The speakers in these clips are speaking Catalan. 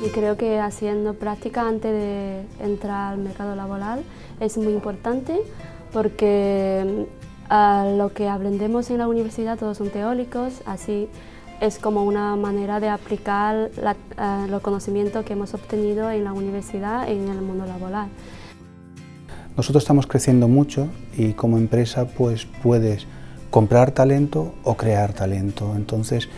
Y creo que haciendo práctica antes de entrar al mercado laboral es muy importante porque lo que aprendemos en la universidad todos son teóricos, así es como una manera de aplicar los conocimientos que hemos obtenido en la universidad en el mundo laboral. Nosotros estamos creciendo mucho y como empresa pues puedes comprar talento o crear talento. Entonces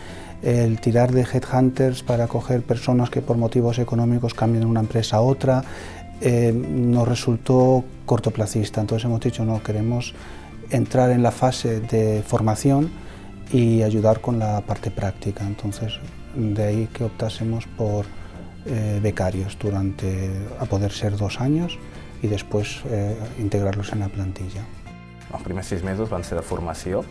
el tirar de headhunters para coger personas que por motivos económicos cambian de una empresa a otra nos resultó cortoplacista. Entonces hemos dicho no, queremos entrar en la fase de formación y ayudar con la parte práctica. Entonces de ahí que optásemos por becarios a poder ser 2 años i després integrar-los en la plantilla. Els primers 6 mesos van ser de formació,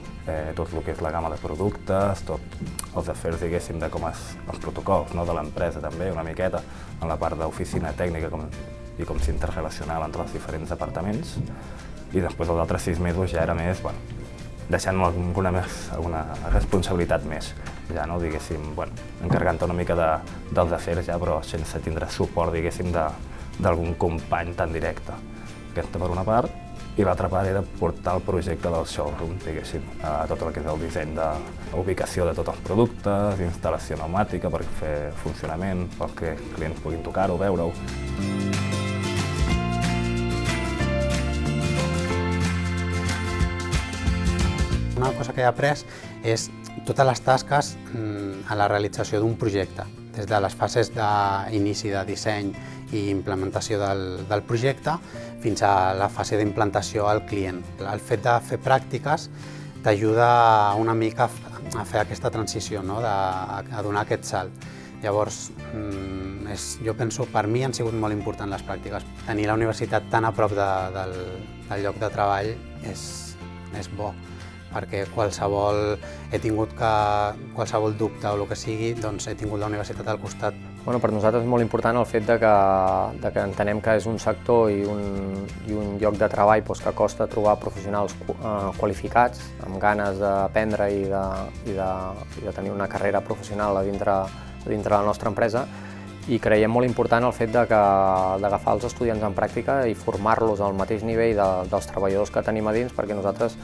tot el que és la gamma de productes, tots els afers, diguéssim, de com els protocols de l'empresa també, una miqueta, en la part d'oficina tècnica i com s'interrelacionava entre els diferents departaments. I després els altres 6 mesos ja era més, deixant alguna responsabilitat més, ja, diguéssim, encarregant-te una mica dels afers ja, però sense tindre suport, diguéssim, d'algun company tan directe. Aquesta per una part, i l'altra part era portar el projecte del showroom, diguéssim, a tot el que és el disseny d'ubicació de tots els productes, instal·lació pneumàtica per fer funcionament, perquè els clients puguin tocar-ho, veure-ho. Una cosa que he après és totes les tasques a la realització d'un projecte, des de les fases d'inici de disseny i implementació del projecte fins a la fase d'implantació al client. El fet de fer pràctiques t'ajuda una mica a fer aquesta transició, a donar aquest salt. Llavors, jo penso, per mi han sigut molt importants les pràctiques. Tenir la universitat tan a prop del lloc de treball és bo, perquè he tingut qualsevol dubte o el que sigui, doncs he tingut la universitat al costat. Per nosaltres és molt important el fet que entenem que és un sector i un lloc de treball que costa trobar professionals qualificats, amb ganes d'aprendre i de tenir una carrera professional a dintre la nostra empresa, i creiem molt important el fet d'agafar els estudiants en pràctica i formar-los al mateix nivell dels treballadors que tenim a dins, perquè nosaltres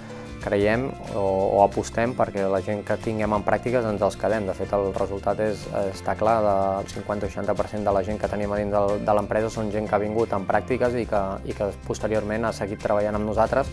creiem o apostem perquè la gent que tinguem en pràctiques ens els quedem. De fet, el resultat està clar, del 50 o 60% de la gent que tenim a dins de l'empresa són gent que ha vingut en pràctiques i que posteriorment ha seguit treballant amb nosaltres.